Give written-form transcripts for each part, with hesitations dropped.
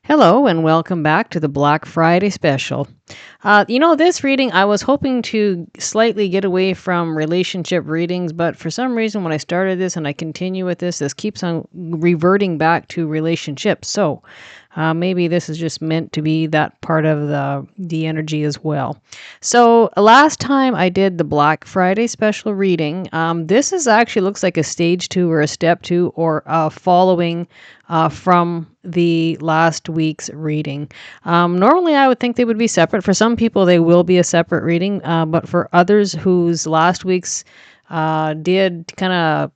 Hello and welcome back to the Black Friday special. This reading, I was hoping to slightly get away from relationship readings, but for some reason, when I started this and I continue with this keeps on reverting back to relationships. So maybe this is just meant to be that part of the energy as well. So last time I did the Black Friday special reading. This is actually looks like a stage 2 or a step 2 or following from the last week's reading. Normally, I would think they would be separate. For some people, they will be a separate reading, but for others whose last week's did kind of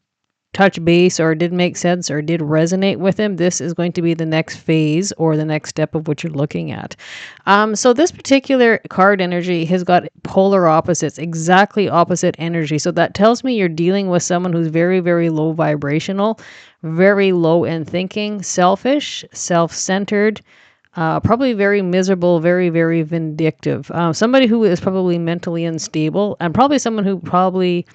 touch base or did make sense or did resonate with them, this is going to be the next phase or the next step of what you're looking at. So this particular card energy has got polar opposites, exactly opposite energy. So that tells me you're dealing with someone who's very, very low vibrational, very low in thinking, selfish, self-centered, probably very miserable, very, very vindictive. Somebody who is probably mentally unstable, and probably someone who probably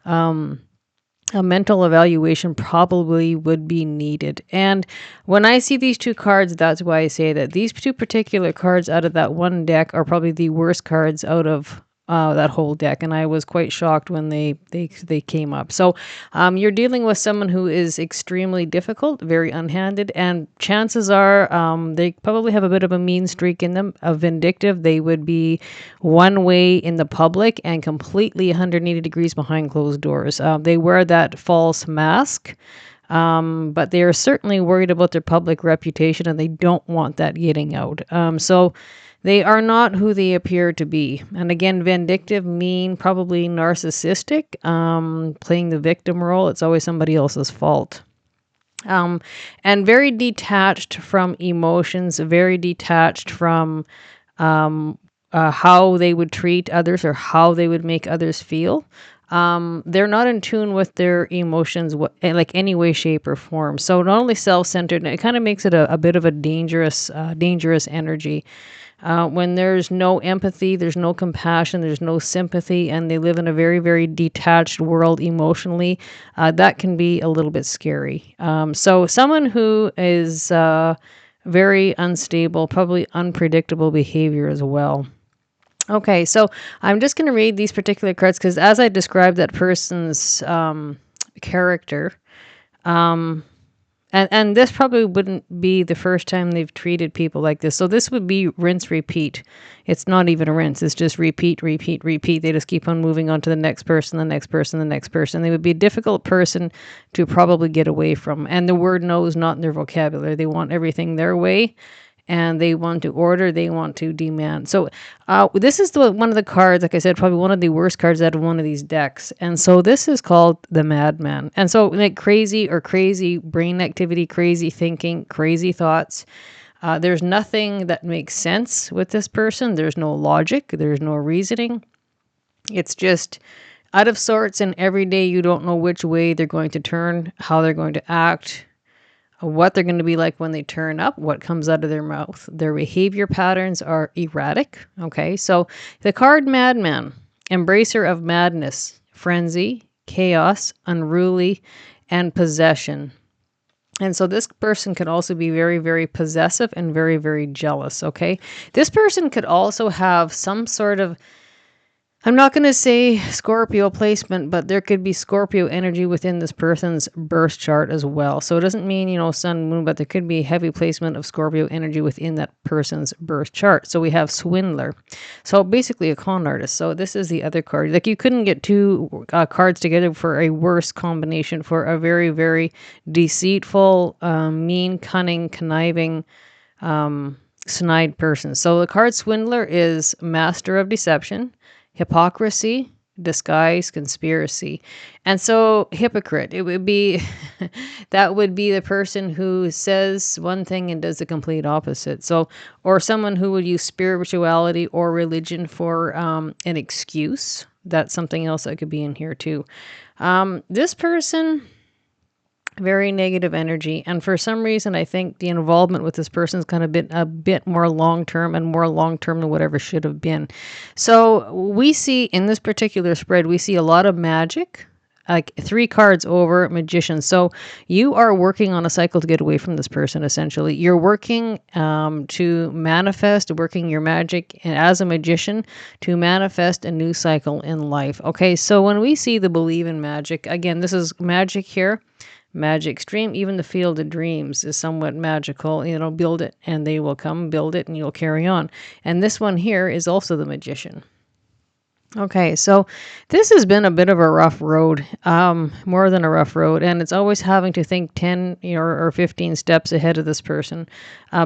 a mental evaluation probably would be needed. And when I see these two cards, that's why I say that these two particular cards out of that one deck are probably the worst cards out of that whole deck. And I was quite shocked when they came up. So you're dealing with someone who is extremely difficult, very unhanded, and chances are they probably have a bit of a mean streak in them, a vindictive. They would be one way in the public and completely 180 degrees behind closed doors. They wear that false mask. But they are certainly worried about their public reputation and they don't want that getting out. So they are not who they appear to be. And again, vindictive, mean, probably narcissistic, playing the victim role. It's always somebody else's fault. And very detached from emotions, very detached from how they would treat others or how they would make others feel. They're not in tune with their emotions, like any way, shape, or form. So not only self-centered, it kind of makes it a bit of a dangerous energy. When there's no empathy, there's no compassion, there's no sympathy, and they live in a very, very detached world emotionally, that can be a little bit scary. So someone who is very unstable, probably unpredictable behavior as well. Okay, so I'm just going to read these particular cards because as I describe that person's character, and this probably wouldn't be the first time they've treated people like this. So this would be rinse, repeat. It's not even a rinse. It's just repeat, repeat, repeat. They just keep on moving on to the next person, the next person, the next person. They would be a difficult person to probably get away from. And the word no is not in their vocabulary. They want everything their way. And they want to order, they want to demand. So this is one of the cards, like I said, probably one of the worst cards out of one of these decks. And so this is called the Madman. And so like crazy brain activity, crazy thinking, crazy thoughts. There's nothing that makes sense with this person. There's no logic. There's no reasoning. It's just out of sorts, and every day you don't know which way they're going to turn, how they're going to act, what they're going to be like when they turn up, what comes out of their mouth. Their behavior patterns are erratic. Okay, so the card Madman, embracer of madness, frenzy, chaos, unruly, and possession. And so this person could also be very, very possessive and very, very jealous. Okay, this person could also have some sort of, I'm not going to say Scorpio placement, but there could be Scorpio energy within this person's birth chart as well. So it doesn't mean, sun, moon, but there could be heavy placement of Scorpio energy within that person's birth chart. So we have swindler. So basically a con artist. So this is the other card. Like you couldn't get two cards together for a worse combination for a very, very deceitful, mean, cunning, conniving, snide person. So the card swindler is master of deception, hypocrisy, disguise, conspiracy. And so hypocrite, it would be, that would be the person who says one thing and does the complete opposite. So, or someone who would use spirituality or religion for an excuse. That's something else that could be in here too. This person, very negative energy, and for some reason I think the involvement with this person is kind of a bit more long-term and more long-term than whatever should have been. So we see in this particular spread, we see a lot of magic, like 3 cards over, Magician. So you are working on a cycle to get away from this person, essentially. You're working to manifest, working your magic as a magician to manifest a new cycle in life. Okay, so when we see the believe in magic, again, this is magic here. Magic stream, even the field of dreams is somewhat magical. Build it and they will come, build it and you'll carry on. And this one here is also the magician. Okay, so this has been a bit of a rough road, more than a rough road, and it's always having to think 10 or 15 steps ahead of this person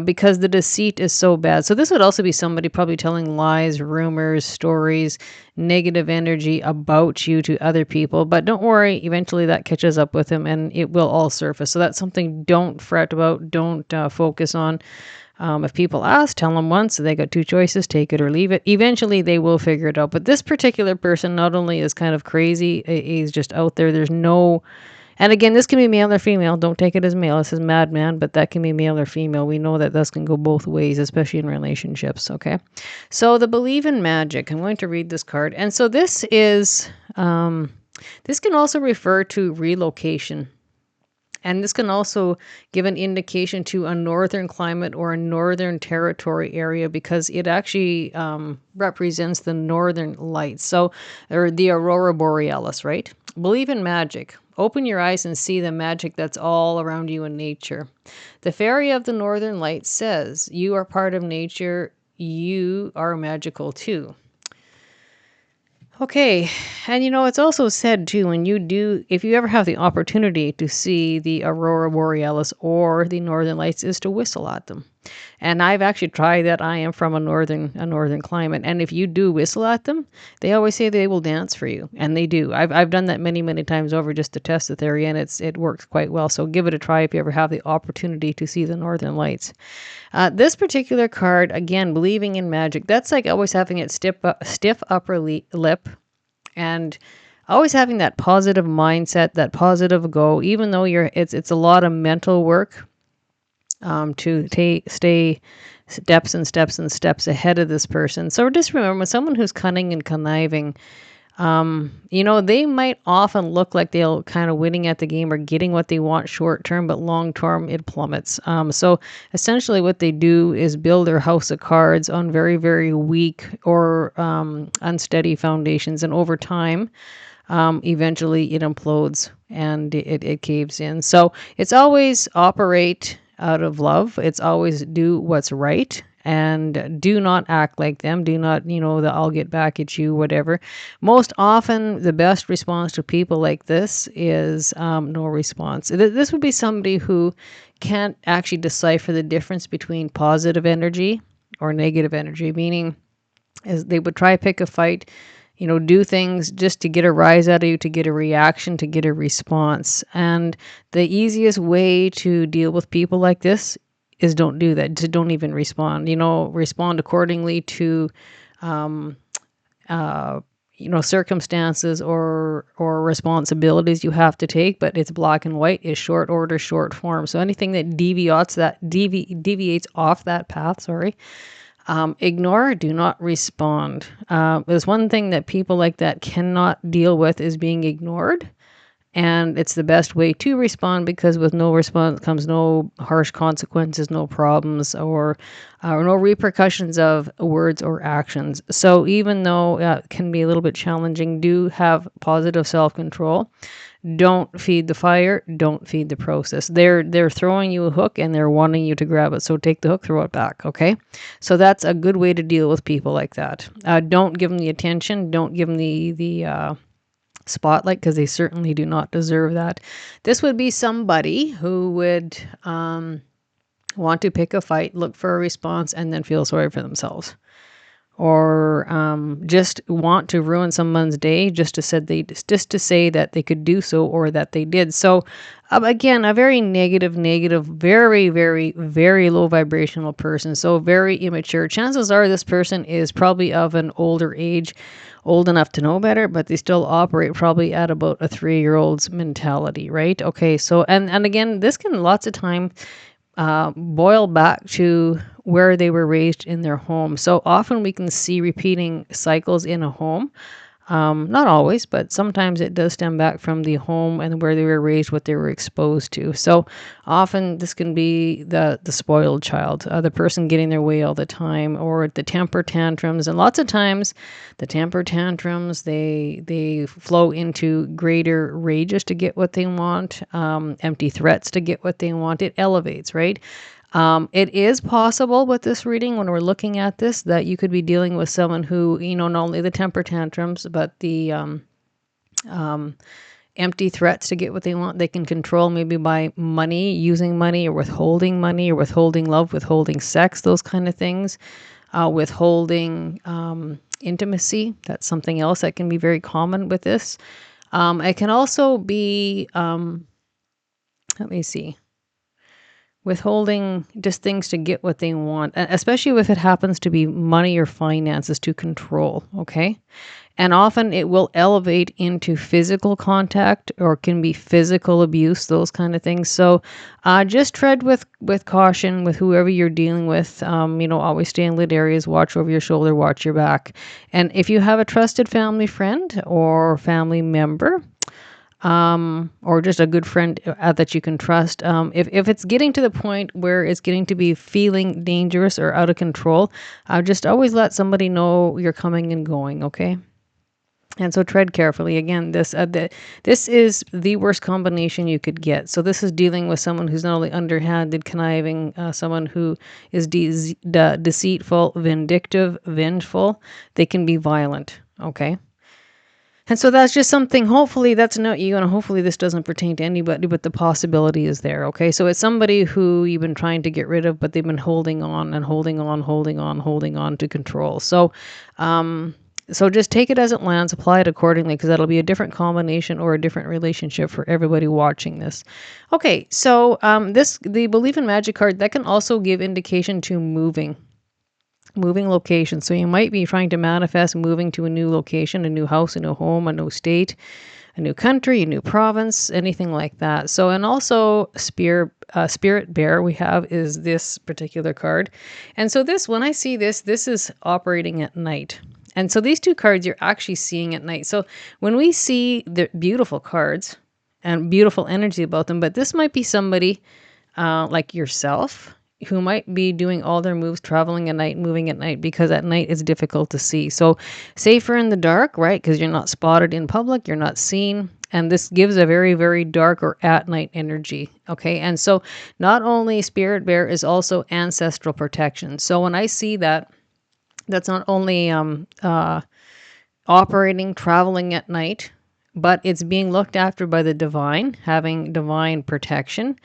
because the deceit is so bad. So this would also be somebody probably telling lies, rumors, stories, negative energy about you to other people. But don't worry, eventually that catches up with him and it will all surface. So that's something don't fret about, don't focus on. If people ask, tell them once. They got 2 choices, take it or leave it. Eventually, they will figure it out. But this particular person not only is kind of crazy, he's just out there. There's no... And again, this can be male or female. Don't take it as male. This is madman, but that can be male or female. We know that this can go both ways, especially in relationships, okay? So the believe in magic. I'm going to read this card. And so this is... this can also refer to relocation. And this can also give an indication to a northern climate or a northern territory area because it actually represents the northern lights. So, or the aurora borealis, right? Believe in magic. Open your eyes and see the magic that's all around you in nature. The fairy of the northern lights says, you are part of nature. You are magical too. Okay, and it's also said too, if you ever have the opportunity to see the aurora borealis or the northern lights, is to whistle at them. And I've actually tried that. I am from a northern climate, and if you do whistle at them, they always say they will dance for you, and they do. I've done that many times over just to test the theory, and it works quite well. So give it a try if you ever have the opportunity to see the northern lights. This particular card, again, believing in magic. That's like always having it stiff upper lip, and always having that positive mindset, that positive go. Even though it's a lot of mental work. To stay steps and steps and steps ahead of this person. So just remember, someone who's cunning and conniving, they might often look like they'll kind of winning at the game or getting what they want short term, but long term it plummets. So essentially what they do is build their house of cards on very, very weak or unsteady foundations. And over time, eventually it implodes and it caves in. So it's always operate out of love. It's always do what's right and do not act like them. Do not, the I'll get back at you, whatever. Most often, the best response to people like this is no response. This would be somebody who can't actually decipher the difference between positive energy or negative energy, meaning as they would try to pick a fight, do things just to get a rise out of you, to get a reaction, to get a response. And the easiest way to deal with people like this is don't do that. Just don't even respond. Respond accordingly to, circumstances or responsibilities you have to take. But it's black and white, is short order, short form. So anything that deviates off that path, ignore, do not respond. There's one thing that people like that cannot deal with is being ignored. And it's the best way to respond because with no response comes no harsh consequences, no problems, or no repercussions of words or actions. So even though it can be a little bit challenging, do have positive self-control. Don't feed the fire. Don't feed the process. They're throwing you a hook and they're wanting you to grab it. So take the hook, throw it back. Okay. So that's a good way to deal with people like that. Don't give them the attention. Don't give them the spotlight because they certainly do not deserve that. This would be somebody who would want to pick a fight, look for a response, and then feel sorry for themselves. Or just want to ruin someone's day just to say that they could do so or that they did. So again, a very negative, very, very, very low vibrational person. So very immature. Chances are this person is probably of an older age, old enough to know better, but they still operate probably at about a 3-year-old's mentality, right? Okay, so and again, this can lots of time boil back to where they were raised in their home. So often we can see repeating cycles in a home. Not always, but sometimes it does stem back from the home and where they were raised, what they were exposed to. So often this can be the spoiled child, the person getting their way all the time, or the temper tantrums. And lots of times, the temper tantrums they flow into greater rages to get what they want, empty threats to get what they want. It elevates, right? It is possible with this reading, when we're looking at this, that you could be dealing with someone who, not only the temper tantrums, but the empty threats to get what they want. They can control maybe by money, using money, or withholding love, withholding sex, those kind of things, withholding intimacy. That's something else that can be very common with this. It can also be, let me see, withholding just things to get what they want, especially if it happens to be money or finances to control, okay? And often it will elevate into physical contact, or can be physical abuse, those kind of things. So just tread with caution with whoever you're dealing with. Always stay in lit areas, watch over your shoulder, watch your back. And if you have a trusted family friend or family member, or just a good friend that you can trust. If it's getting to the point where it's getting to be feeling dangerous or out of control, just always let somebody know you're coming and going, okay? And so tread carefully. Again, this is the worst combination you could get. So this is dealing with someone who's not only underhanded, conniving, someone who is deceitful, vindictive, vengeful. They can be violent, okay? And so that's just something, hopefully that's not you, and hopefully this doesn't pertain to anybody, but the possibility is there, okay? So it's somebody who you've been trying to get rid of, but they've been holding on and holding on to control. So, so just take it as it lands, apply it accordingly, because that'll be a different combination or a different relationship for everybody watching this. Okay, so the Believe in Magic card, that can also give indication to moving location. So you might be trying to manifest moving to a new location, a new house, a new home, a new state, a new country, a new province, anything like that. So, and also spirit bear we have is this particular card. And so when I see this is operating at night. And so these two cards you're actually seeing at night. So when we see the beautiful cards and beautiful energy about them, but this might be somebody like yourself, who might be doing all their moves, traveling at night, moving at night, because at night it's difficult to see. So safer in the dark, right? Because you're not spotted in public, you're not seen. And this gives a very, very dark or at night energy. Okay. And so not only spirit bear is also ancestral protection. So when I see that, that's not only operating, traveling at night, but it's being looked after by the divine, having divine protection.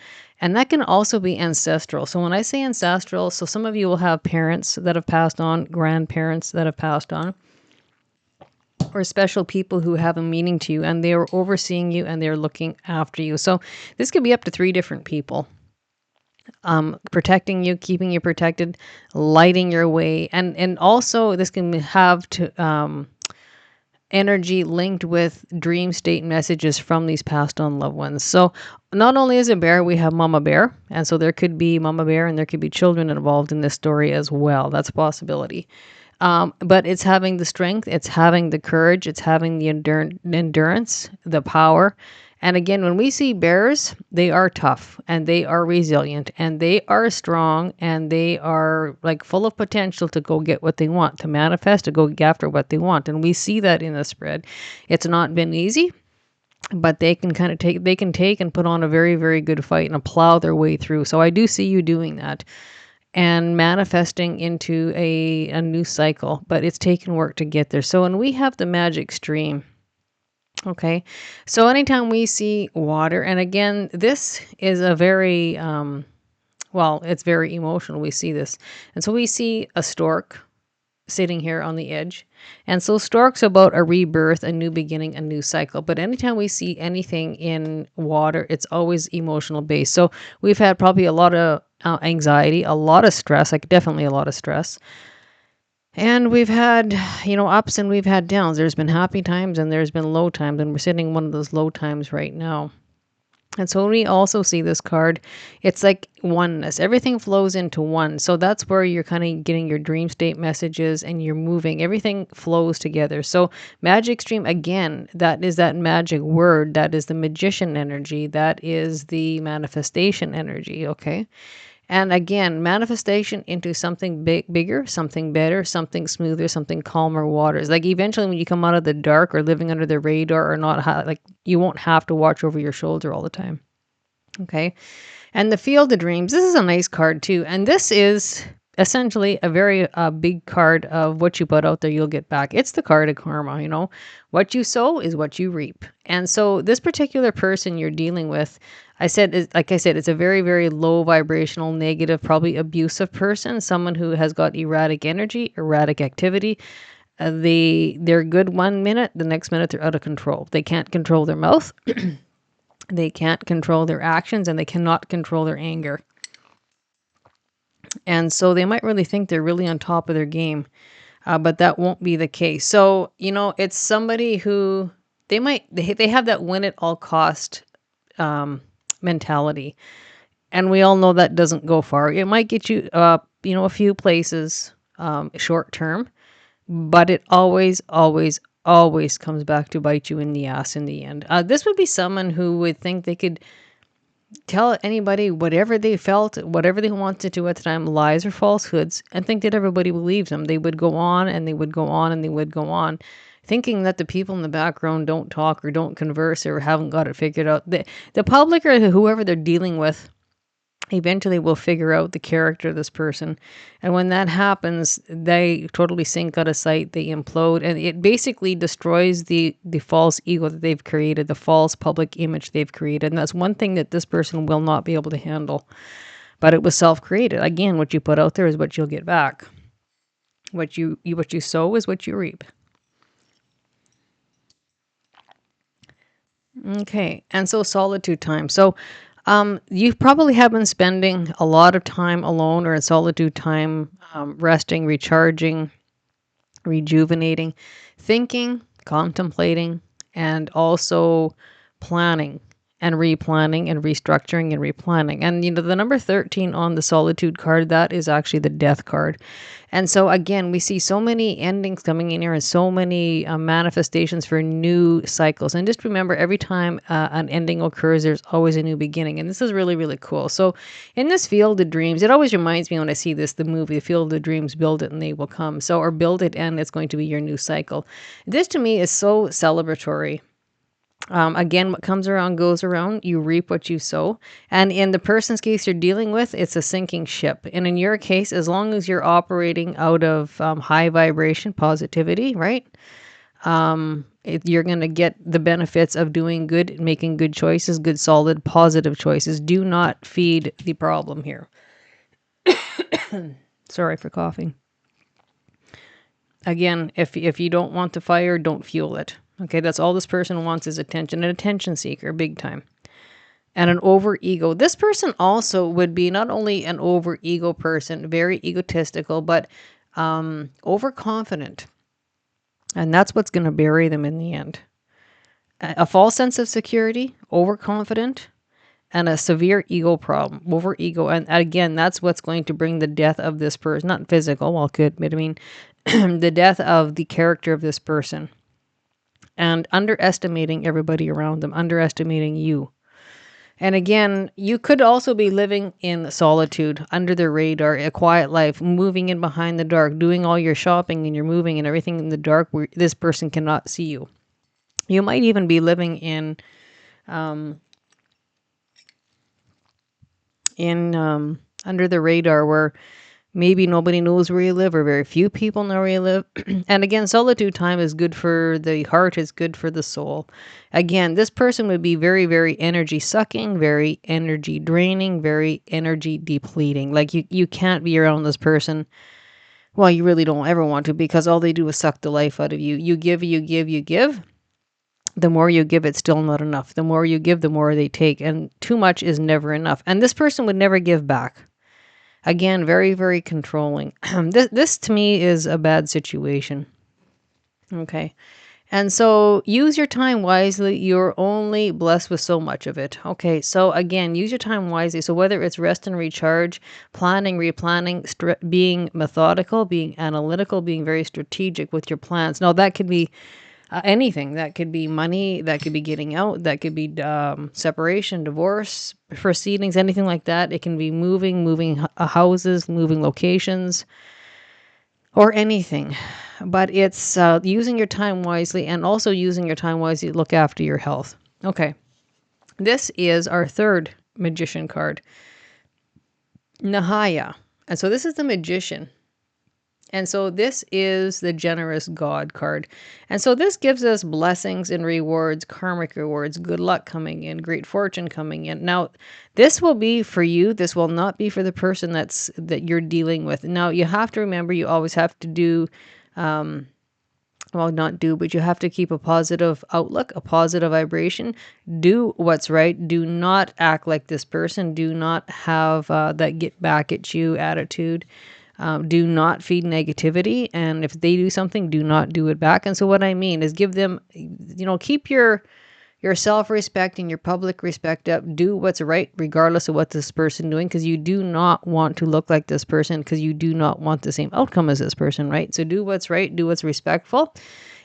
And that can also be ancestral. So when I say ancestral, so some of you will have parents that have passed on, grandparents that have passed on, or special people who have a meaning to you, and they are overseeing you and they're looking after you. So this could be up to 3 different people. Protecting you, keeping you protected, lighting your way. And also this can have to energy linked with dream state messages from these passed on loved ones. So not only is it bear, we have mama bear. And so there could be mama bear and there could be children involved in this story as well. That's a possibility. But it's having the strength, it's having the courage, it's having the endurance, the power. And again, when we see bears, they are tough and they are resilient and they are strong and they are like full of potential to go get what they want, to manifest, to go get after what they want. And we see that in the spread. It's not been easy, but they can take and put on a very, very good fight and plow their way through. So I do see you doing that and manifesting into a new cycle, but it's taken work to get there. So when we have the magic stream, okay, so anytime we see water, and again, this is a very, it's very emotional. We see this. And so we see a stork sitting here on the edge. And so stork's about a rebirth, a new beginning, a new cycle. But anytime we see anything in water, it's always emotional based. So we've had probably a lot of anxiety, a lot of stress, like definitely a lot of stress. And we've had, ups and we've had downs. There's been happy times and there's been low times, and we're sitting in one of those low times right now. And so when we also see this card, it's like oneness. Everything flows into one. So that's where you're kind of getting your dream state messages and you're moving. Everything flows together. So magic stream, again, that is that magic word. That is the magician energy. That is the manifestation energy. Okay. And again, manifestation into something bigger, something better, something smoother, something calmer waters. Like eventually when you come out of the dark or living under the radar or not, like you won't have to watch over your shoulder all the time. Okay. And the Field of Dreams, this is a nice card too. And this is essentially a very big card of what you put out there, you'll get back. It's the card of karma, you know. What you sow is what you reap. And so this particular person you're dealing with, like I said, it's a very, very low vibrational, negative, probably abusive person, someone who has got erratic energy, erratic activity. They're good 1 minute, the next minute they're out of control. They can't control their mouth. They can't control their actions and they cannot control their anger. And so they might really think they're really on top of their game, but that won't be the case. So, you know, it's somebody who they have that win at all cost mentality. And we all know that doesn't go far. It might get you, you know, a few places short term, but it always, always, always comes back to bite you in the ass in the end. This would be someone who would think they could tell anybody whatever they felt, whatever they wanted to at the time, lies or falsehoods, and think that everybody believes them. They would go on and they would go on and they would go on, thinking that the people in the background don't talk or don't converse or haven't got it figured out. The public or whoever they're dealing with eventually will figure out the character of this person. And when that happens, they totally sink out of sight, they implode, and it basically destroys the false ego that they've created, the false public image they've created. And that's one thing that this person will not be able to handle. But it was self-created. Again, what you put out there is what you'll get back. What you sow is what you reap. Okay, and so solitude time. So you probably have been spending a lot of time alone or in solitude time, resting, recharging, rejuvenating, thinking, contemplating, and also planning and replanning and restructuring and replanning. And, you know, the number 13 on the solitude card, that is actually the death card. And so, again, we see so many endings coming in here and so many manifestations for new cycles. And just remember, every time an ending occurs, there's always a new beginning. And this is really, really cool. So in this Field of Dreams, it always reminds me when I see this, the movie, The Field of Dreams, build it and they will come. So, or build it and it's going to be your new cycle. This to me is so celebratory. Again, what comes around goes around. You reap what you sow. And in the person's case you're dealing with, it's a sinking ship. And in your case, as long as you're operating out of high vibration positivity, right? You're going to get the benefits of doing good, making good choices, good, solid, positive choices. Do not feed the problem here. Sorry for coughing. Again, if you don't want the fire, don't fuel it. Okay, that's all this person wants is attention, an attention seeker, big time. And an over ego. This person also would be not only an over ego person, very egotistical, but overconfident. And that's what's going to bury them in the end. A false sense of security, overconfident, and a severe ego problem, over ego. And again, that's what's going to bring the death of this person, not physical, well, could, but I mean, the death of the character of this person. And underestimating everybody around them, underestimating you. And again, you could also be living in solitude, under the radar, a quiet life, moving in behind the dark, doing all your shopping and your moving and everything in the dark where this person cannot see you. You might even be living in under the radar where maybe nobody knows where you live or very few people know where you live. And again, solitude time is good for the heart, it's good for the soul. Again, this person would be very, very energy sucking, very energy draining, very energy depleting. Like you can't be around this person. Well, you really don't ever want to because all they do is suck the life out of you. You give, you give, you give. The more you give, it's still not enough. The more you give, the more they take. And too much is never enough. And this person would never give back. Again, very, very controlling. This to me is a bad situation. Okay. And so use your time wisely. You're only blessed with so much of it. Okay, so again, use your time wisely. So whether it's rest and recharge, planning, replanning, being methodical, being analytical, being very strategic with your plans. Now, that could be anything. That could be money, that could be getting out, that could be separation, divorce, proceedings, anything like that. It can be moving houses, moving locations, or anything. But it's using your time wisely, and also using your time wisely to look after your health. Okay, this is our third magician card, Nahaya. And so this is the magician. And so this is the generous God card. And so this gives us blessings and rewards, karmic rewards, good luck coming in, great fortune coming in. Now, this will be for you. This will not be for the person that you're dealing with. Now, you have to remember, you always have to do well, not do, but you have to keep a positive outlook, a positive vibration. Do what's right. Do not act like this person. Do not have that get back at you attitude. Do not feed negativity. And if they do something, do not do it back. And so what I mean is give them, keep your self-respect and your public respect up. Do what's right, regardless of what this person doing, because you do not want to look like this person, because you do not want the same outcome as this person, right? So do what's right, do what's respectful,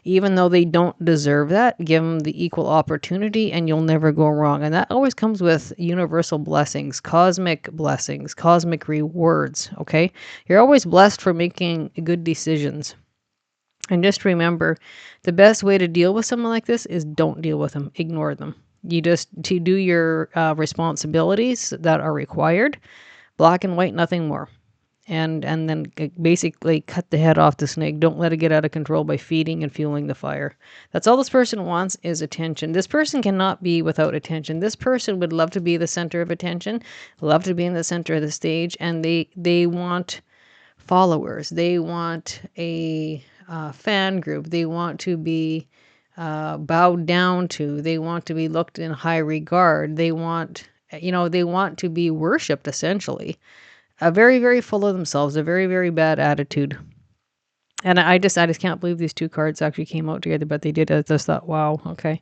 even though they don't deserve that. Give them the equal opportunity, and you'll never go wrong. And that always comes with universal blessings, cosmic rewards, okay? You're always blessed for making good decisions. And just remember, the best way to deal with someone like this is don't deal with them. Ignore them. You just to do your responsibilities that are required, black and white, nothing more. And then basically cut the head off the snake. Don't let it get out of control by feeding and fueling the fire. That's all this person wants is attention. This person cannot be without attention. This person would love to be the center of attention, love to be in the center of the stage, and they want followers. They want a fan group. They want to be bowed down to. They want to be looked in high regard. They want, they want to be worshipped, essentially. Very, very full of themselves, a very, very bad attitude. And I just can't believe these two cards actually came out together, but they did. I just thought, wow, okay.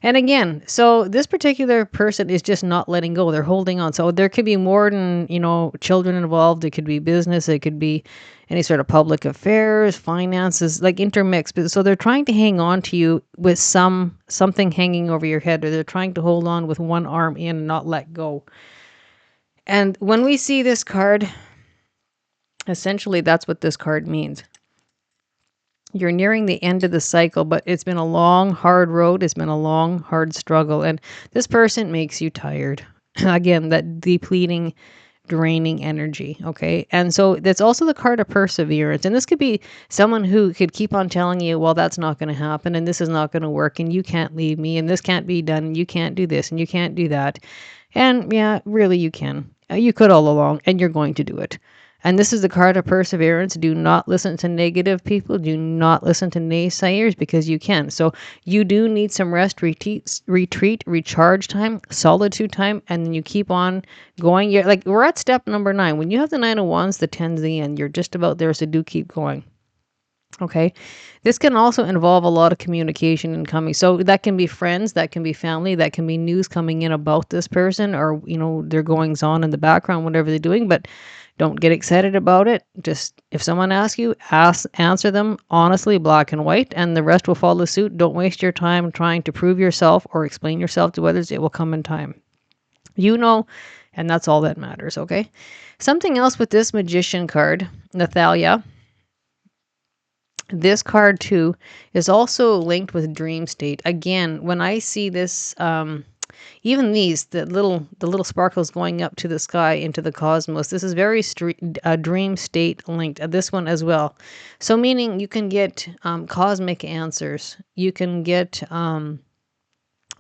And again, so this particular person is just not letting go. They're holding on. So there could be more than, children involved. It could be business. It could be any sort of public affairs, finances, like intermixed. But so they're trying to hang on to you with something hanging over your head, or they're trying to hold on with one arm in and not let go. And when we see this card, essentially that's what this card means. You're nearing the end of the cycle, but it's been a long, hard road. It's been a long, hard struggle. And this person makes you tired. Again, that depleting, draining energy. Okay. And so that's also the card of perseverance. And this could be someone who could keep on telling you, well, that's not going to happen. And this is not going to work. And you can't leave me. And this can't be done. And you can't do this. And you can't do that. And yeah, really, you can. You could all along. And you're going to do it. And this is the card of perseverance. Do not listen to negative people. Do not listen to naysayers, because you can. So you do need some rest, retreat, recharge time, solitude time, and then you keep on going. You're like, we're at step number 9. When you have the 9 of Wands, the 10's the end. You're just about there, so do keep going. Okay. This can also involve a lot of communication and coming. So that can be friends, that can be family, that can be news coming in about this person, or, their goings on in the background, whatever they're doing. But don't get excited about it. Just if someone asks you, answer them honestly, black and white, and the rest will follow suit. Don't waste your time trying to prove yourself or explain yourself to others. It will come in time. And that's all that matters, okay? Something else with this magician card, Nathalia. This card too is also linked with dream state. Again, when I see this, even these, the little sparkles going up to the sky into the cosmos, this is very dream state linked. This one as well. So meaning you can get cosmic answers. You can get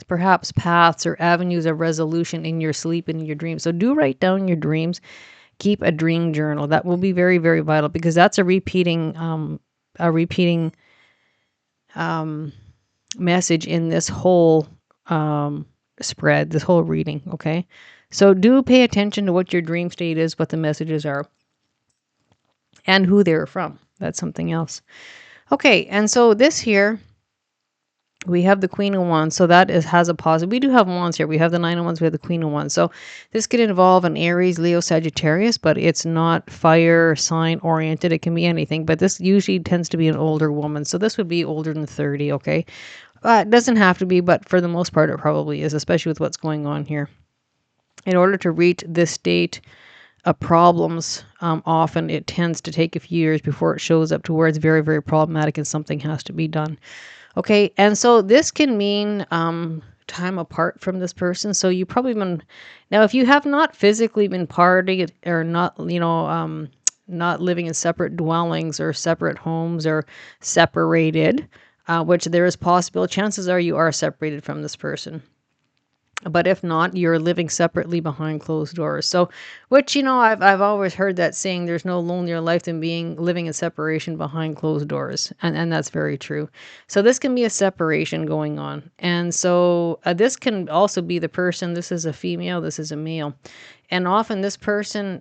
perhaps paths or avenues of resolution in your sleep and in your dreams. So do write down your dreams. Keep a dream journal. That will be very, very vital, because that's a repeating message in this whole spread, this whole reading. Okay. So do pay attention to what your dream state is, what the messages are, and who they're from. That's something else. Okay. And so this here We have the Queen of Wands, so that has a positive. We do have Wands here. We have the Nine of Wands, we have the Queen of Wands. So this could involve an Aries, Leo, Sagittarius, but it's not fire sign oriented. It can be anything, but this usually tends to be an older woman. So this would be older than 30, okay? It doesn't have to be, but for the most part, it probably is, especially with what's going on here. In order to reach this state of problems, often it tends to take a few years before it shows up to where it's very, very problematic and something has to be done. Okay, and so this can mean time apart from this person. So you probably been now if you have not physically been partying or not, not living in separate dwellings or separate homes or separated, which there is possible. Chances are you are separated from this person. But if not, you're living separately behind closed doors. So, which, I've always heard that saying, there's no lonelier life than living in separation behind closed doors. And that's very true. So this can be a separation going on. And so this can also be the person, this is a female, this is a male. And often this person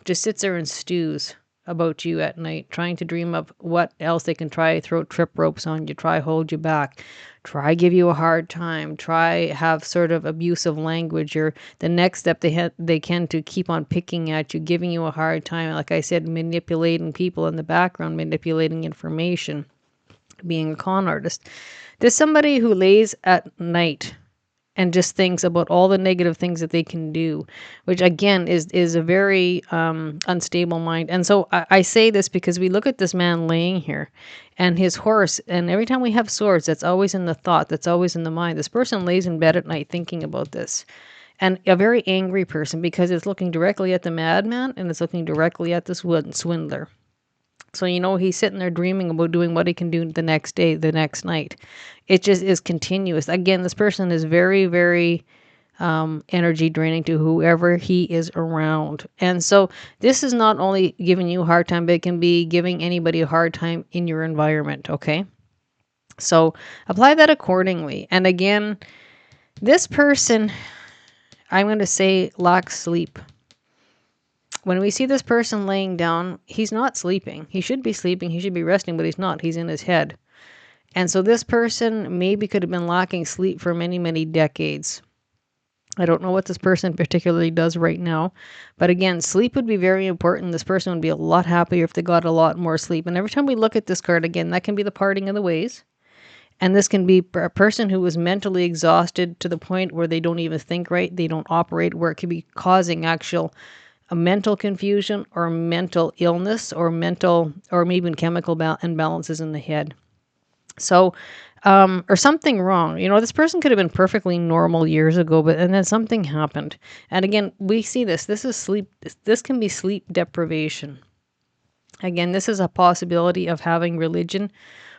just sits there and stews about you at night, trying to dream up what else they can try, throw trip ropes on you, try hold you back, try give you a hard time, try have sort of abusive language, or the next step they can to keep on picking at you, giving you a hard time. Like I said, manipulating people in the background, manipulating information, being a con artist. There's somebody who lays at night and just thinks about all the negative things that they can do, which again is a very unstable mind. And so I say this because we look at this man laying here and his horse, and every time we have swords, that's always in the thought, that's always in the mind. This person lays in bed at night thinking about this. And a very angry person, because it's looking directly at the madman and it's looking directly at this swindler. So, he's sitting there dreaming about doing what he can do the next day, the next night. It just is continuous. Again, this person is very, very energy draining to whoever he is around. And so this is not only giving you a hard time, but it can be giving anybody a hard time in your environment, okay? So apply that accordingly. And again, this person, I'm going to say, lacks sleep. When we see this person laying down, he's not sleeping. He should be sleeping. He should be resting, but he's not. He's in his head. And so this person maybe could have been lacking sleep for many, many decades. I don't know what this person particularly does right now. But again, sleep would be very important. This person would be a lot happier if they got a lot more sleep. And every time we look at this card, again, that can be the parting of the ways. And this can be a person who is mentally exhausted to the point where they don't even think right. They don't operate, where it could be causing actual a mental confusion or mental illness or maybe even chemical imbalances in the head. So, or something wrong. This person could have been perfectly normal years ago, and then something happened. And again, we see this. This is sleep. This can be sleep deprivation. Again, this is a possibility of having religion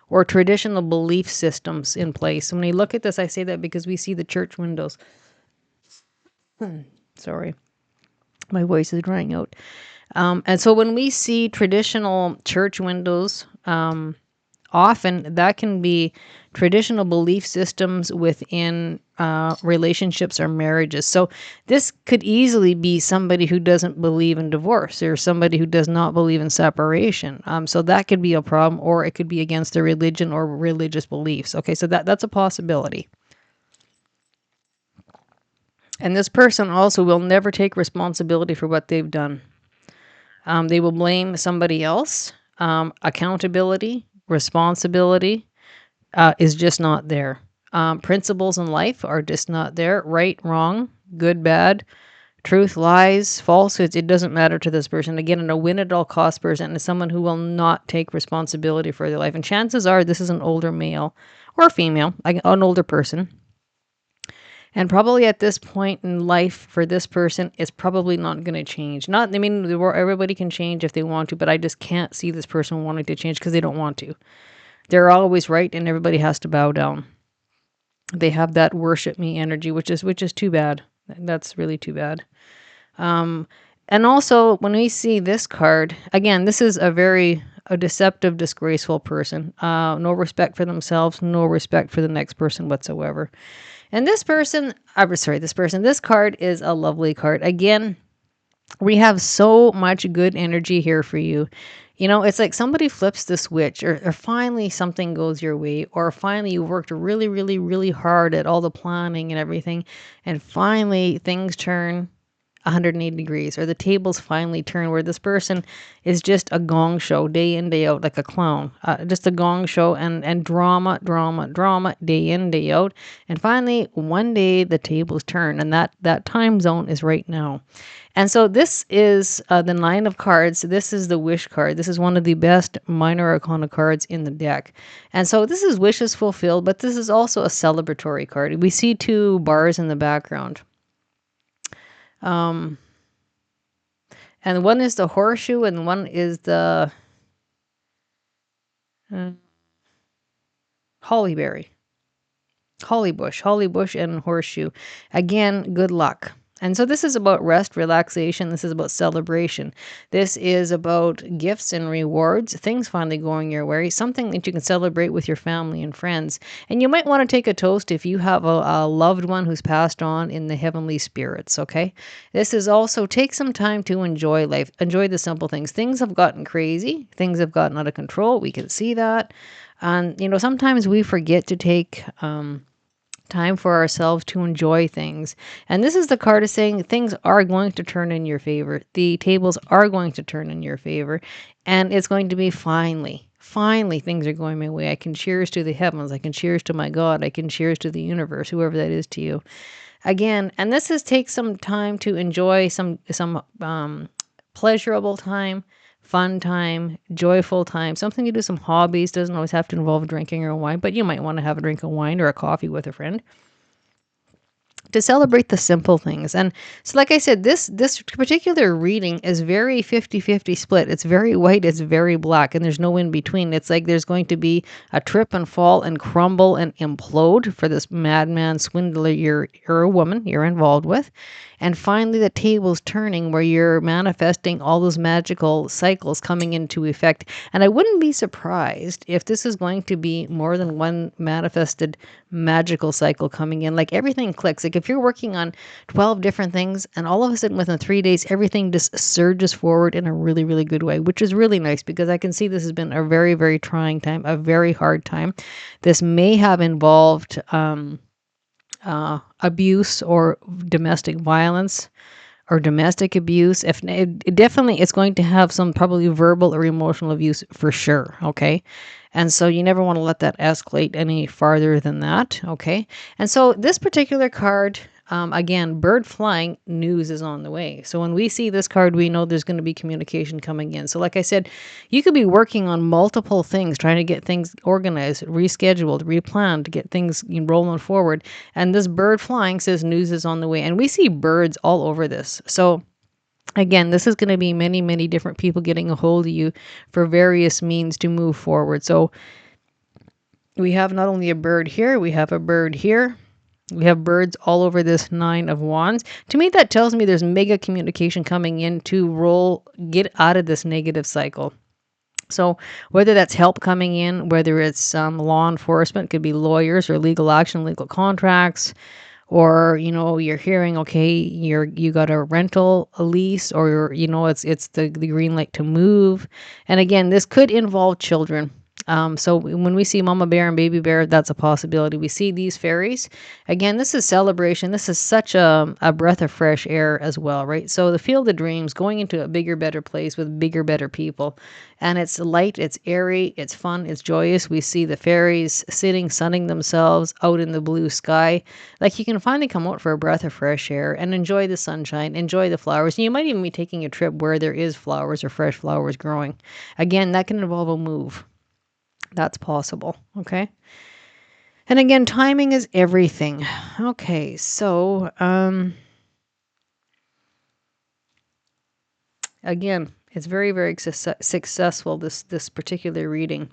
or traditional belief systems in place. When you look at this, I say that because we see the church windows. Sorry. My voice is drying out. And so when we see traditional church windows, often that can be traditional belief systems within relationships or marriages. So this could easily be somebody who doesn't believe in divorce or somebody who does not believe in separation. So that could be a problem, or it could be against their religion or religious beliefs. Okay, so that's a possibility. And this person also will never take responsibility for what they've done. They will blame somebody else. Accountability, responsibility is just not there. Principles in life are just not there. Right, wrong, good, bad, truth, lies, falsehoods. It doesn't matter to this person. Again, a win-at-all-cost person is someone who will not take responsibility for their life. And chances are this is an older male or female, an older person. And probably at this point in life for this person, it's probably not going to change. Everybody can change if they want to, but I just can't see this person wanting to change because they don't want to. They're always right and everybody has to bow down. They have that worship me energy, which is too bad. That's really too bad. And also when we see this card, again, this is a deceptive, disgraceful person. No respect for themselves, no respect for the next person whatsoever. And this card is a lovely card. Again, We have so much good energy here for you. You know, it's like somebody flips the switch, or finally something goes your way, or finally you worked really, really, really hard at all the planning and everything, and finally things turn 180 degrees, or the tables finally turn where this person is just a gong show day in, day out, like a clown, just a gong show, and drama, drama, drama, day in, day out. And finally, one day the tables turn, and that time zone is right now. And so this is the Nine of Cards. This is the Wish card. This is one of the best minor arcana cards in the deck. And so this is wishes fulfilled, but this is also a celebratory card. We see two bars in the background. And one is the horseshoe, and one is the hollyberry. Holly bush and horseshoe. Again, good luck. And so this is about rest, relaxation. This is about celebration. This is about gifts and rewards, things finally going your way, something that you can celebrate with your family and friends. And you might want to take a toast if you have a loved one who's passed on in the heavenly spirits, okay? This is also take some time to enjoy life, enjoy the simple things. Things have gotten crazy, things have gotten out of control. We can see that. And, you know, sometimes we forget to take time for ourselves to enjoy things. And this is the card of saying things are going to turn in your favor. The tables are going to turn in your favor. And it's going to be finally things are going my way. I can cheers to the heavens. I can cheers to my God. I can cheers to the universe, whoever that is to you. Again, and this is take some time to enjoy some pleasurable time, fun time, joyful time, something to do, some hobbies. Doesn't always have to involve drinking or wine, but you might want to have a drink of wine or a coffee with a friend to celebrate the simple things. And so, like I said, this particular reading is very 50-50 split. It's very white, it's very black, and there's no in between. It's like there's going to be a trip and fall and crumble and implode for this madman swindler you're a woman you're involved with. And finally, the table's turning where you're manifesting all those magical cycles coming into effect. And I wouldn't be surprised if this is going to be more than one manifested magical cycle coming in. Like everything clicks. Like if you're working on 12 different things and all of a sudden within 3 days, everything just surges forward in a really, really good way, which is really nice because I can see this has been a very, very trying time, a very hard time. This may have involved abuse or domestic violence or domestic abuse. If it definitely, it's going to have some probably verbal or emotional abuse for sure. Okay. And so you never want to let that escalate any farther than that. Okay. And so this particular card, again, bird flying, news is on the way. So when we see this card, we know there's going to be communication coming in. So like I said, you could be working on multiple things, trying to get things organized, rescheduled, replanned, to get things rolling forward. And this bird flying says news is on the way. And we see birds all over this. So again, this is going to be many, many different people getting a hold of you for various means to move forward. So we have not only a bird here, we have a bird here. We have birds all over this Nine of Wands. To me, that tells me there's mega communication coming in to get out of this negative cycle. So whether that's help coming in, whether it's law enforcement, could be lawyers or legal action, legal contracts, or you're hearing, okay, you got a rental, a lease, or it's the green light to move. And again, this could involve children. So when we see mama bear and baby bear, that's a possibility. We see these fairies. Again, this is celebration. This is such a breath of fresh air as well, right? So the field of dreams, going into a bigger, better place with bigger, better people. And it's light, it's airy, it's fun, it's joyous. We see the fairies sitting, sunning themselves out in the blue sky. Like you can finally come out for a breath of fresh air and enjoy the sunshine, enjoy the flowers. And you might even be taking a trip where there is flowers or fresh flowers growing. Again, that can involve a move. That's possible. Okay. And again, timing is everything. Okay. So, again, it's very, very successful, this particular reading.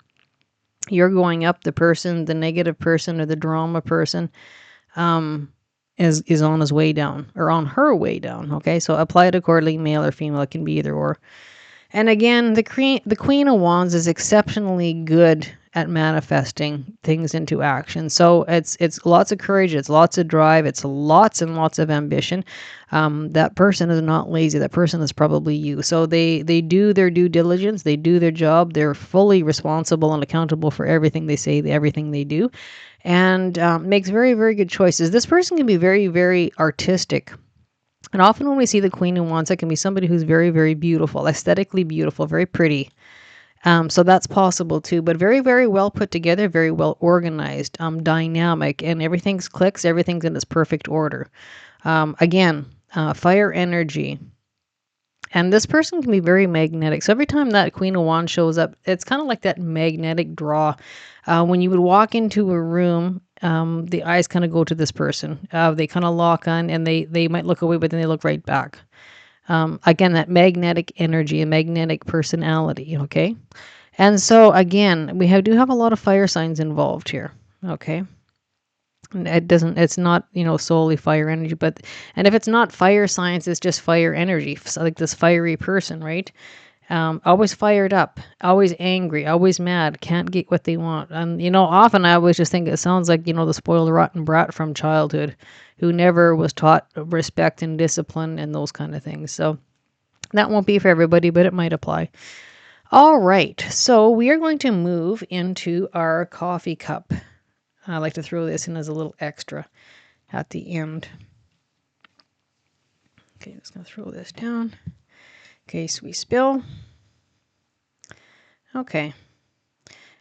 You're going up. The negative person or the drama person, is on his way down or on her way down. Okay. So apply it accordingly, male or female. It can be either or. And again, the Queen of Wands is exceptionally good at manifesting things into action. So it's lots of courage, it's lots of drive, it's lots and lots of ambition. That person is not lazy. That person is probably you. So they do their due diligence, they do their job, they're fully responsible and accountable for everything they say, everything they do, and makes very, very good choices. This person can be very, very artistic. And often when we see the Queen of Wands, it can be somebody who's very, very beautiful, aesthetically beautiful, very pretty. So that's possible too, but very, very well put together, very well organized, dynamic, and everything's clicks, everything's in its perfect order. Again, fire energy. And this person can be very magnetic. So every time that Queen of Wands shows up, it's kind of like that magnetic draw. When you would walk into a room, the eyes kind of go to this person. They kind of lock on, and they might look away, but then they look right back. Again, that magnetic energy, a magnetic personality, okay? And so again, do have a lot of fire signs involved here, okay? And it's not, solely fire energy, and if it's not fire signs, it's just fire energy, so like this fiery person, right? Always fired up, always angry, always mad, can't get what they want. And, often I always just think it sounds like, the spoiled rotten brat from childhood who never was taught respect and discipline and those kind of things. So that won't be for everybody, but it might apply. All right. So we are going to move into our coffee cup. I like to throw this in as a little extra at the end. Okay, I'm just going to throw this down in case we spill. Okay.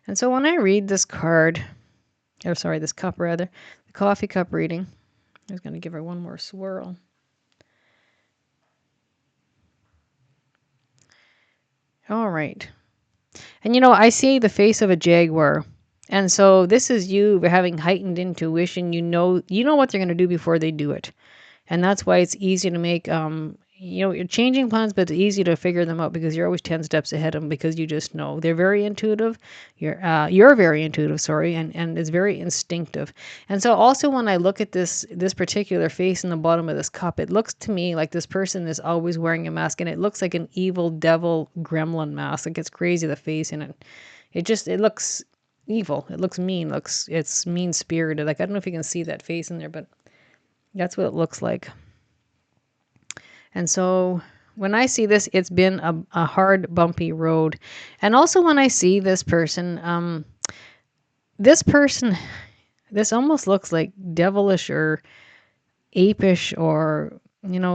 And so when I read this this cup rather, the coffee cup reading, I was going to give her one more swirl. All right. And I see the face of a jaguar. And so this is you having heightened intuition. You know what they're going to do before they do it. And that's why it's easy to make, you're changing plans, but it's easy to figure them out because you're always 10 steps ahead of them because you just know. They're very intuitive. You're very intuitive, sorry, and it's very instinctive. And so also when I look at this particular face in the bottom of this cup, it looks to me like this person is always wearing a mask, and it looks like an evil devil gremlin mask. Like, it's crazy, the face in it. It looks evil. It looks mean. It's mean-spirited. Like, I don't know if you can see that face in there, but that's what it looks like. And so when I see this, it's been a hard, bumpy road. And also when I see this person, this almost looks like devilish or apish or,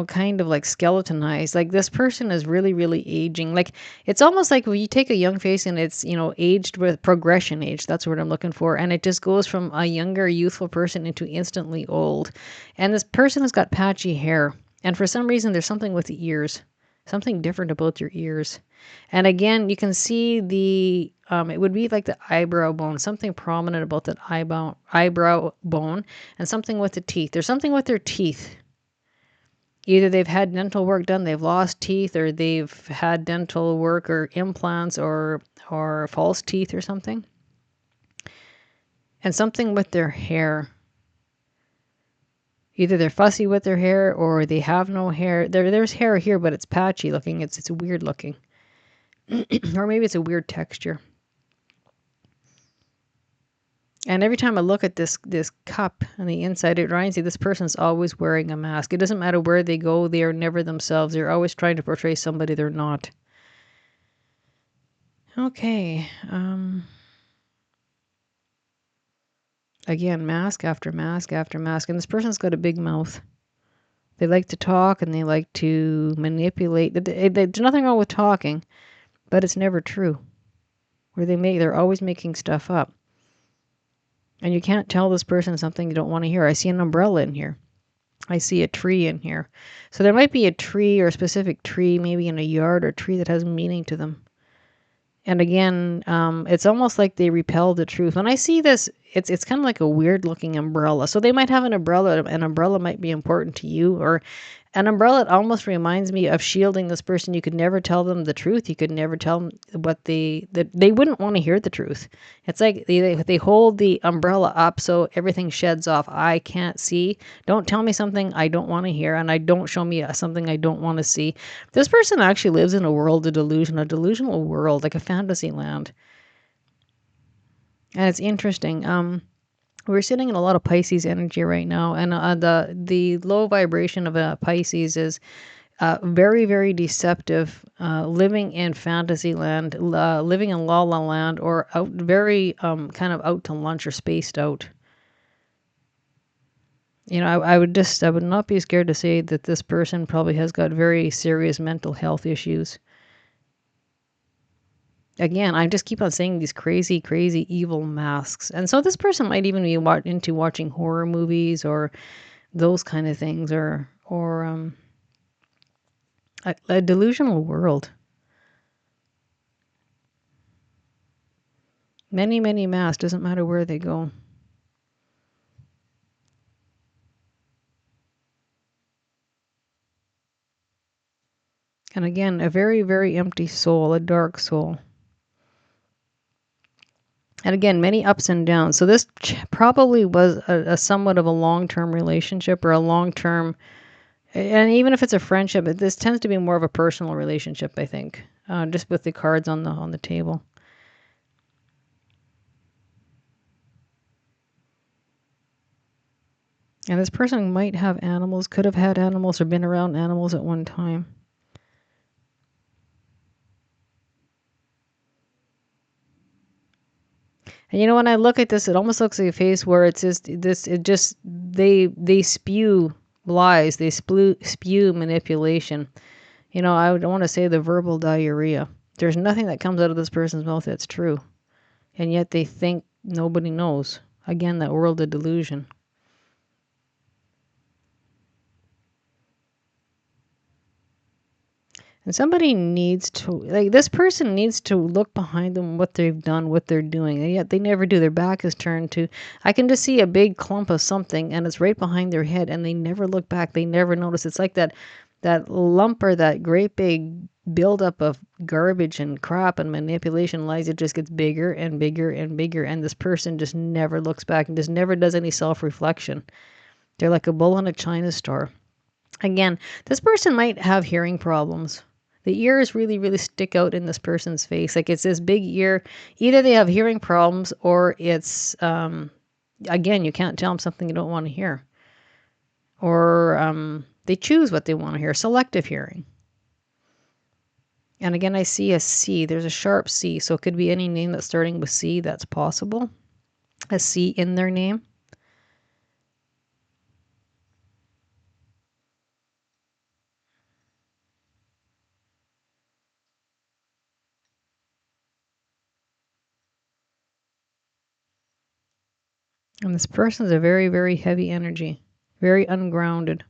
kind of like skeletonized. Like, this person is really, really aging. Like, it's almost like when you take a young face and it's, aged with progression age. That's what I'm looking for. And it just goes from a younger, youthful person into instantly old. And this person has got patchy hair. And for some reason, there's something with the ears, something different about your ears. And again, you can see it would be like the eyebrow bone, something prominent about that eyebrow bone, and something with the teeth. There's something with their teeth. Either they've had dental work done, they've lost teeth, or they've had dental work or implants or false teeth or something. And something with their hair. Either they're fussy with their hair or they have no hair. There's hair here, but it's patchy looking. It's weird looking. Or maybe it's a weird texture. And every time I look at this cup on the inside, it reminds me this person's always wearing a mask. It doesn't matter where they go. They are never themselves. They're always trying to portray somebody they're not. Okay. Again, mask after mask after mask. And this person's got a big mouth. They like to talk and they like to manipulate. There's nothing wrong with talking, but it's never true. They're always making stuff up. And you can't tell this person something you don't want to hear. I see an umbrella in here. I see a tree in here. So there might be a tree or a specific tree, maybe in a yard, or a tree that has meaning to them. And again, it's almost like they repel the truth. When I see this, it's kind of like a weird looking umbrella. So they might have an umbrella. An umbrella might be important to you, or an umbrella almost reminds me of shielding this person. You could never tell them the truth. You could never tell them what they wouldn't want to hear the truth. It's like they hold the umbrella up so everything sheds off. I can't see. Don't tell me something I don't want to hear, and don't show me something I don't want to see. This person actually lives in a world of delusion, a delusional world, like a fantasy land. And it's interesting. We're sitting in a lot of Pisces energy right now, and the low vibration of a Pisces is very, very deceptive, living in fantasy land, living in la la land, or out very kind of out to lunch or spaced out. You know, I would not be scared to say that this person probably has got very serious mental health issues. Again, I just keep on saying these crazy, crazy evil masks. And so this person might even be into watching horror movies or those kind of things, or a delusional world. Many, many masks, doesn't matter where they go. And again, a very, very empty soul, a dark soul. And again, many ups and downs. So this probably was a somewhat of a long-term relationship or a long-term, and even if it's a friendship, this tends to be more of a personal relationship, I think, just with the cards on the table. And this person might have animals, could have had animals, or been around animals at one time. And you know, when I look at this, it almost looks like a face where it's just this. It just they spew lies, they spew manipulation. You know, I would want to say the verbal diarrhea. There's nothing that comes out of this person's mouth that's true, and yet they think nobody knows. Again, that world of delusion. And somebody needs to, like, this person needs to look behind them, what they've done, what they're doing. And yet they never do. Their back is turned to, I can just see a big clump of something and it's right behind their head and they never look back. They never notice. It's like that lump or that great big buildup of garbage and crap and manipulation lies. It just gets bigger and bigger and bigger. And this person just never looks back and just never does any self-reflection. They're like a bull in a china store. Again, this person might have hearing problems. The ears really, really stick out in this person's face. Like it's this big ear. Either they have hearing problems or it's, again, you can't tell them something you don't want to hear. Or they choose what they want to hear. Selective hearing. And again, I see a C. There's a sharp C. So it could be any name that's starting with C. That's possible. A C in their name. And this person is a very, very heavy energy. Very ungrounded.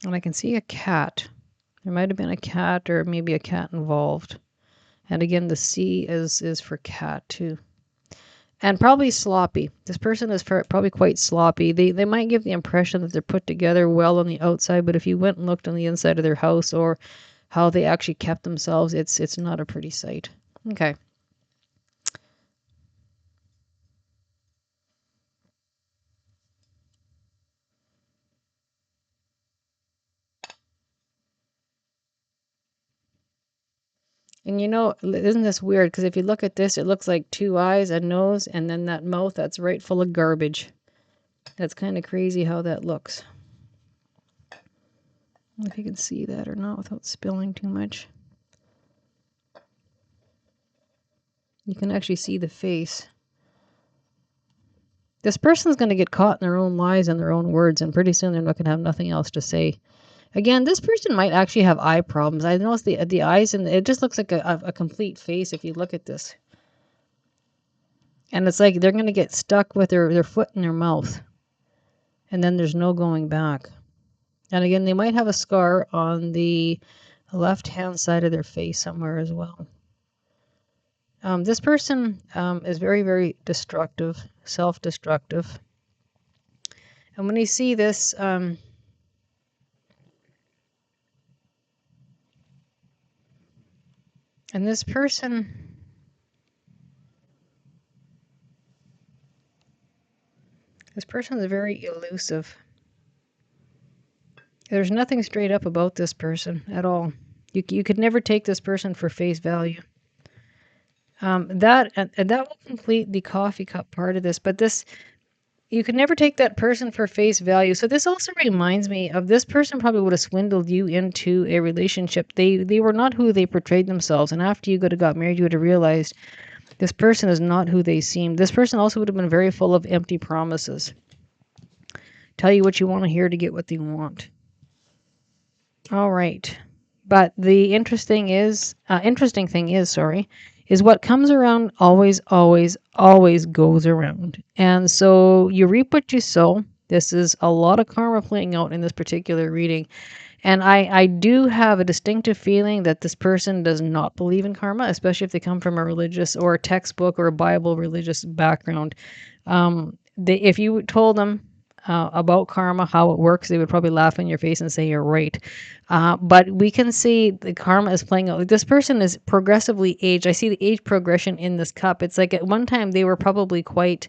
And I can see a cat. There might have been a cat or maybe a cat involved. And again, the C is for cat too. And probably sloppy. This person is probably quite sloppy. They might give the impression that they're put together well on the outside, but if you went and looked on the inside of their house or how they actually kept themselves, it's not a pretty sight. Okay. And you know, isn't this weird? Because if you look at this, it looks like two eyes, a nose, and then that mouth that's right full of garbage. That's kind of crazy how that looks. I don't know if you can see that or not without spilling too much. You can actually see the face. This person's going to get caught in their own lies and their own words, and pretty soon they're not going to have nothing else to say. Again, this person might actually have eye problems. I noticed the eyes, and it just looks like a complete face if you look at this. And it's like they're going to get stuck with their foot in their mouth, and then there's no going back. And again, they might have a scar on the left-hand side of their face somewhere as well. This person is very, very destructive, self-destructive. And when you see this, and this person is very elusive. There's nothing straight up about this person at all. You could never take this person for face value. That will complete the coffee cup part of this, but this, you could never take that person for face value. So this also reminds me of, this person probably would have swindled you into a relationship. They were not who they portrayed themselves, and after you got married, you would have realized this person is not who they seem. This person also would have been very full of empty promises. Tell you what you want to hear to get what they want. All right. But the interesting thing is, sorry, is what comes around always, always, always goes around. And so you reap what you sow. This is a lot of karma playing out in this particular reading. And I do have a distinctive feeling that this person does not believe in karma, especially if they come from a religious or a textbook or a Bible religious background. If you told them about karma, how it works, they would probably laugh in your face and say you're right. But we can see the karma is playing out. This person is progressively aged. I see the age progression in this cup. It's like at one time they were probably quite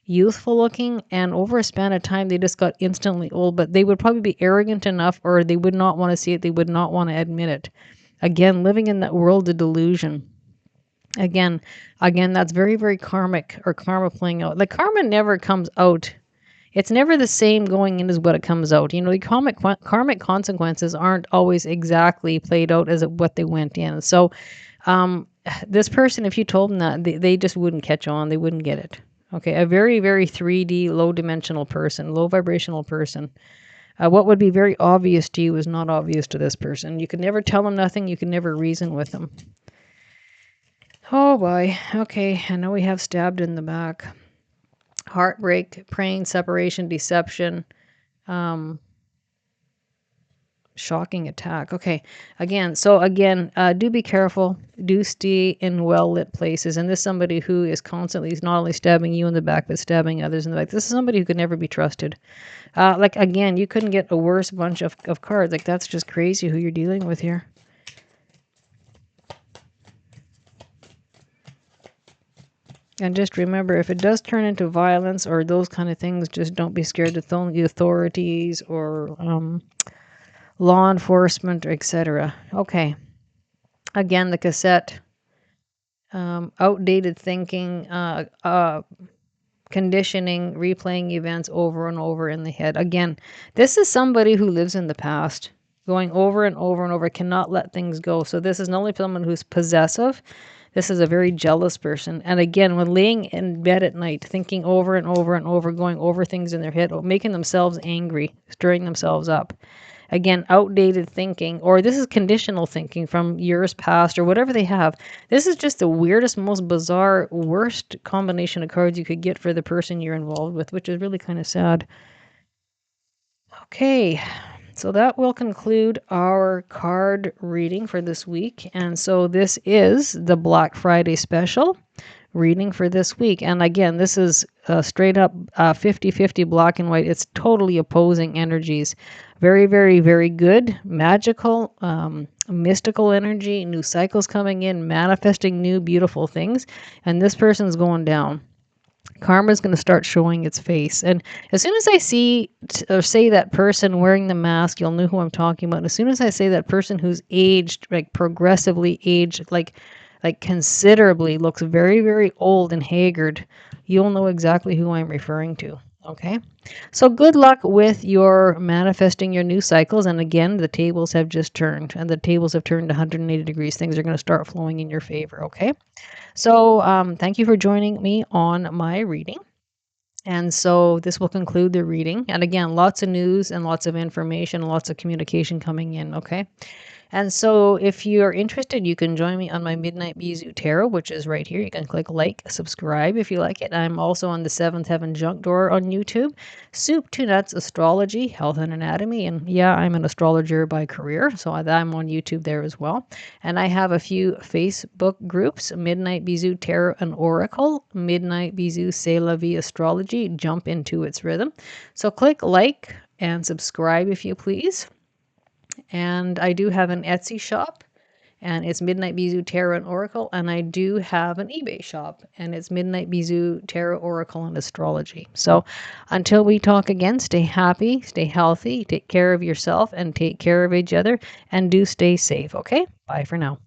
youthful looking, and over a span of time they just got instantly old, but they would probably be arrogant enough, or they would not want to see it, they would not want to admit it. Again, living in that world of delusion. Again, that's very, very karmic, or karma playing out. Like, karma never comes out. It's never the same going in as what it comes out. You know, the karmic consequences aren't always exactly played out as what they went in. So this person, if you told them that, they just wouldn't catch on. They wouldn't get it. Okay, a very, very 3D, low-dimensional person, low-vibrational person. What would be very obvious to you is not obvious to this person. You could never tell them nothing. You could never reason with them. Oh, boy. Okay, I know we have stabbed in the back. Heartbreak, pain, separation, deception, shocking attack. Okay, again, do be careful. Do stay in well-lit places. And this is somebody who is constantly not only stabbing you in the back, but stabbing others in the back. This is somebody who could never be trusted. Like, again, you couldn't get a worse bunch of cards. Like, that's just crazy who you're dealing with here. And just remember, if it does turn into violence or those kind of things, just don't be scared to phone the authorities or law enforcement, etc. Okay. Again, the cassette, outdated thinking, conditioning, replaying events over and over in the head. Again, this is somebody who lives in the past, going over and over and over, cannot let things go. So this is not only someone who's possessive, this is a very jealous person. And again, when laying in bed at night, thinking over and over and over, going over things in their head, making themselves angry, stirring themselves up. Again, outdated thinking, or this is conditional thinking from years past, or whatever they have. This is just the weirdest, most bizarre, worst combination of cards you could get for the person you're involved with, which is really kind of sad. Okay, so that will conclude our card reading for this week. And so this is the Black Friday special reading for this week. And again, this is straight up 50-50 black and white. It's totally opposing energies. Very, very, very good, magical, mystical energy, new cycles coming in, manifesting new beautiful things. And this person's going down. Karma is going to start showing its face. And as soon as I see or say that person wearing the mask, you'll know who I'm talking about. And as soon as I say that person who's aged, like progressively aged, like considerably, looks very, very old and haggard, you'll know exactly who I'm referring to. Okay, so good luck with your manifesting your new cycles. And again, the tables have just turned, and the tables have turned 180 degrees. Things are going to start flowing in your favor. Okay, so thank you for joining me on my reading. And so this will conclude the reading. And again, lots of news and lots of information, lots of communication coming in. Okay. And so if you're interested, you can join me on my Midnight Bisous Tarot, which is right here. You can click like, subscribe if you like it. I'm also on the Seventh Heaven Junk Door on YouTube, Soup to Nuts Astrology, Health and Anatomy. And yeah, I'm an astrologer by career, so I'm on YouTube there as well. And I have a few Facebook groups, Midnight Bisous Tarot and Oracle, Midnight Bisous C'est La Vie Astrology, Jump Into Its Rhythm. So click like and subscribe if you please. And I do have an Etsy shop, and it's Midnight Bisous Tarot and Oracle. And I do have an eBay shop, and it's Midnight Bisous Tarot, Oracle, and Astrology. So until we talk again, stay happy, stay healthy, take care of yourself, and take care of each other, and do stay safe. Okay? Bye for now.